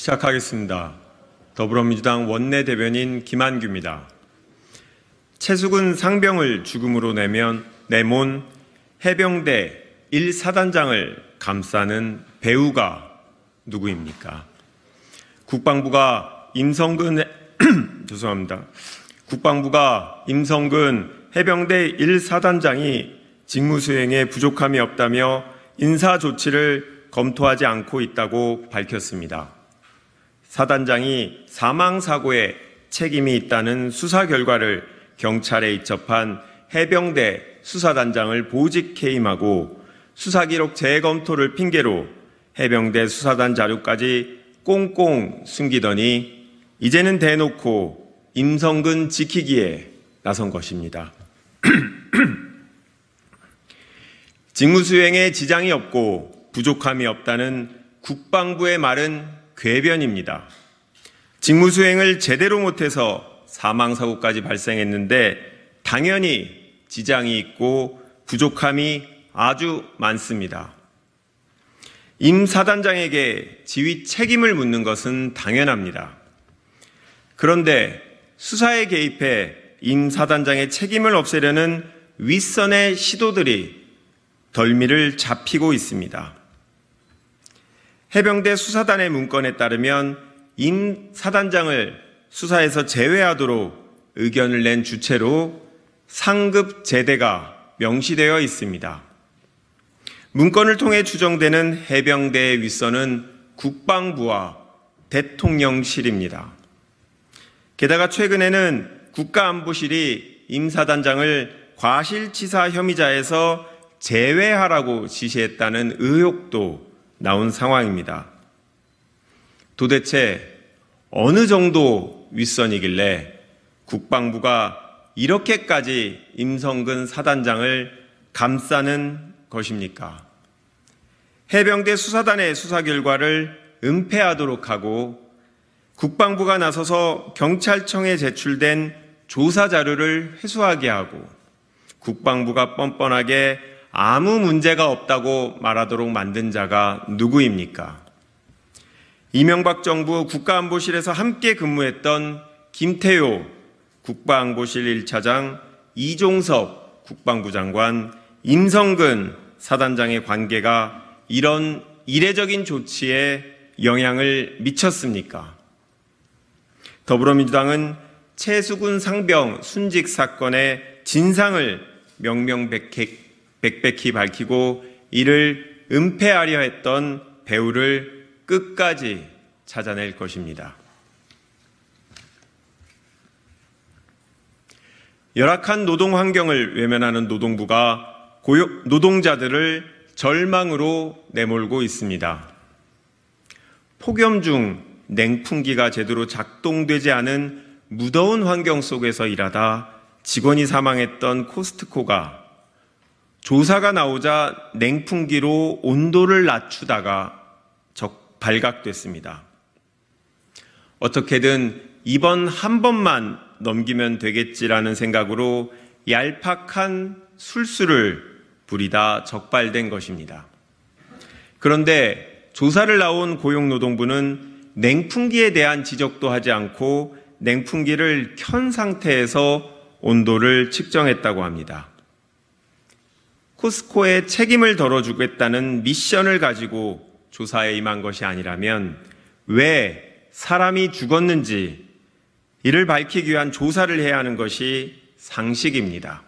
시작하겠습니다. 더불어민주당 원내대변인 김한규입니다. 최수근 상병을 죽음으로 내몬 해병대 1사단장을 감싸는 배우가 누구입니까? 국방부가 임성근 해병대 1사단장이 직무수행에 부족함이 없다며 인사조치를 검토하지 않고 있다고 밝혔습니다. 사단장이 사망사고에 책임이 있다는 수사 결과를 경찰에 입첩한 해병대 수사단장을 보직 해임하고 수사기록 재검토를 핑계로 해병대 수사단 자료까지 꽁꽁 숨기더니 이제는 대놓고 임성근 지키기에 나선 것입니다. 직무수행에 지장이 없고 부족함이 없다는 국방부의 말은 궤변입니다. 직무수행을 제대로 못해서 사망사고까지 발생했는데 당연히 지장이 있고 부족함이 아주 많습니다. 임 사단장에게 지휘 책임을 묻는 것은 당연합니다. 그런데 수사에 개입해 임 사단장의 책임을 없애려는 윗선의 시도들이 덜미를 잡히고 있습니다. 해병대 수사단의 문건에 따르면 임 사단장을 수사에서 제외하도록 의견을 낸 주체로 상급 제대가 명시되어 있습니다. 문건을 통해 추정되는 해병대의 윗선은 국방부와 대통령실입니다. 게다가 최근에는 국가안보실이 임 사단장을 과실치사 혐의자에서 제외하라고 지시했다는 의혹도 나온 상황입니다. 도대체 어느 정도 윗선이길래 국방부가 이렇게까지 임성근 사단장을 감싸는 것입니까? 해병대 수사단의 수사 결과를 은폐하도록 하고 국방부가 나서서 경찰청에 제출된 조사 자료를 회수하게 하고 국방부가 뻔뻔하게 아무 문제가 없다고 말하도록 만든 자가 누구입니까? 이명박 정부 국가안보실에서 함께 근무했던 김태효 국가안보실 1차장, 이종섭 국방부 장관, 임성근 사단장의 관계가 이런 이례적인 조치에 영향을 미쳤습니까? 더불어민주당은 최수근 상병 순직 사건의 진상을 명명백백히 밝히고 이를 은폐하려 했던 배우를 끝까지 찾아낼 것입니다. 열악한 노동 환경을 외면하는 노동부가 노동자들을 절망으로 내몰고 있습니다. 폭염 중 냉풍기가 제대로 작동되지 않은 무더운 환경 속에서 일하다 직원이 사망했던 코스트코가 조사가 나오자 냉풍기로 온도를 낮추다가 발각됐습니다. 어떻게든 이번 한 번만 넘기면 되겠지라는 생각으로 얄팍한 술수를 부리다 적발된 것입니다. 그런데 조사를 나온 고용노동부는 냉풍기에 대한 지적도 하지 않고 냉풍기를 켠 상태에서 온도를 측정했다고 합니다. 코스코에 책임을 덜어주겠다는 미션을 가지고 조사에 임한 것이 아니라면 왜 사람이 죽었는지 이를 밝히기 위한 조사를 해야 하는 것이 상식입니다.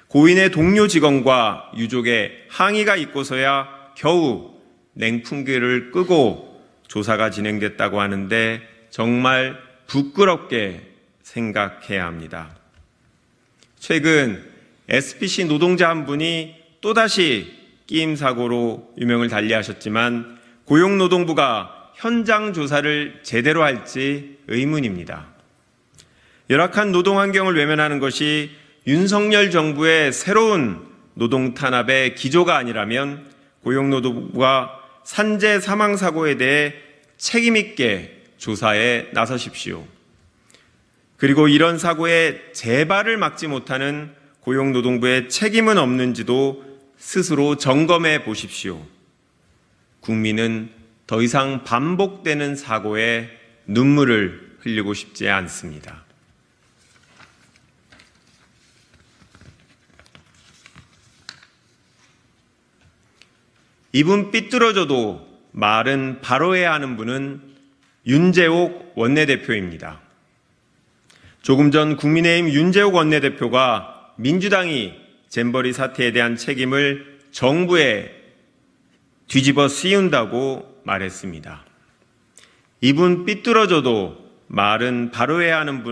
고인의 동료 직원과 유족의 항의가 있고서야 겨우 냉풍기를 끄고 조사가 진행됐다고 하는데 정말 부끄럽게 생각해야 합니다. 최근 SPC 노동자 한 분이 또다시 끼임 사고로 유명을 달리하셨지만 고용노동부가 현장 조사를 제대로 할지 의문입니다. 열악한 노동 환경을 외면하는 것이 윤석열 정부의 새로운 노동 탄압의 기조가 아니라면 고용노동부가 산재 사망 사고에 대해 책임 있게 조사에 나서십시오. 그리고 이런 사고의 재발을 막지 못하는 고용노동부의 책임은 없는지도 스스로 점검해 보십시오. 국민은 더 이상 반복되는 사고에 눈물을 흘리고 싶지 않습니다. 입은 삐뚤어져도 말은 바로 해야 하는 분은 윤재옥 원내대표입니다. 조금 전 국민의힘 윤재옥 원내대표가 민주당이 잼버리 사태에 대한 책임을 정부에 뒤집어 씌운다고 말했습니다. 입은 삐뚤어져도 말은 바로 해야 하는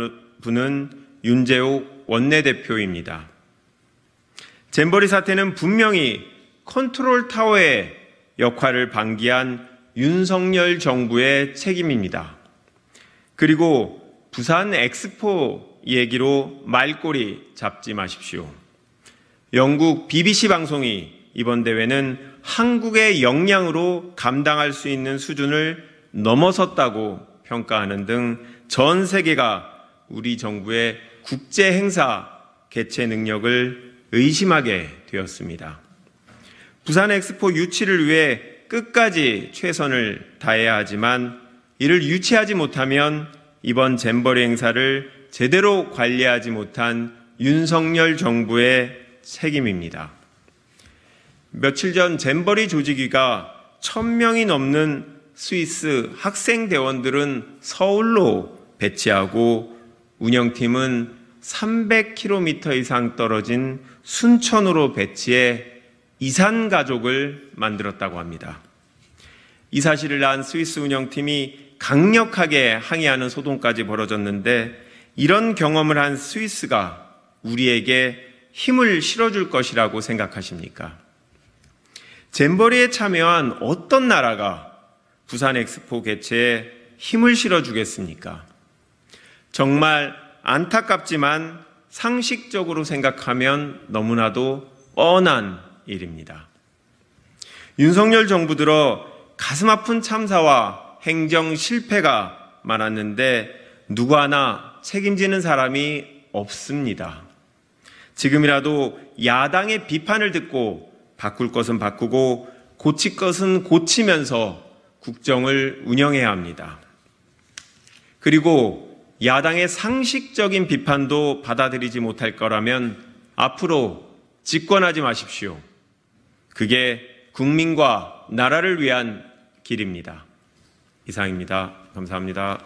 분은 윤재옥 원내대표입니다. 잼버리 사태는 분명히 컨트롤 타워의 역할을 방기한 윤석열 정부의 책임입니다. 그리고 부산 엑스포 얘기로 말꼬리 잡지 마십시오. 영국 BBC 방송이 이번 대회는 한국의 역량으로 감당할 수 있는 수준을 넘어섰다고 평가하는 등 전 세계가 우리 정부의 국제 행사 개최 능력을 의심하게 되었습니다. 부산 엑스포 유치를 위해 끝까지 최선을 다해야 하지만 이를 유치하지 못하면 이번 잼버리 행사를 제대로 관리하지 못한 윤석열 정부의 책임입니다. 며칠 전 잼버리 조직위가 1000명이 넘는 스위스 학생 대원들은 서울로 배치하고 운영팀은 300km 이상 떨어진 순천으로 배치해 이산 가족을 만들었다고 합니다. 이 사실을 안 스위스 운영팀이 강력하게 항의하는 소동까지 벌어졌는데 이런 경험을 한 스위스가 우리에게 힘을 실어줄 것이라고 생각하십니까? 잼버리에 참여한 어떤 나라가 부산 엑스포 개최에 힘을 실어주겠습니까? 정말 안타깝지만 상식적으로 생각하면 너무나도 뻔한 일입니다. 윤석열 정부 들어 가슴 아픈 참사와 행정 실패가 많았는데 누구 하나 책임지는 사람이 없습니다. 지금이라도 야당의 비판을 듣고 바꿀 것은 바꾸고 고칠 것은 고치면서 국정을 운영해야 합니다. 그리고 야당의 상식적인 비판도 받아들이지 못할 거라면 앞으로 집권하지 마십시오. 그게 국민과 나라를 위한 길입니다. 이상입니다. 감사합니다.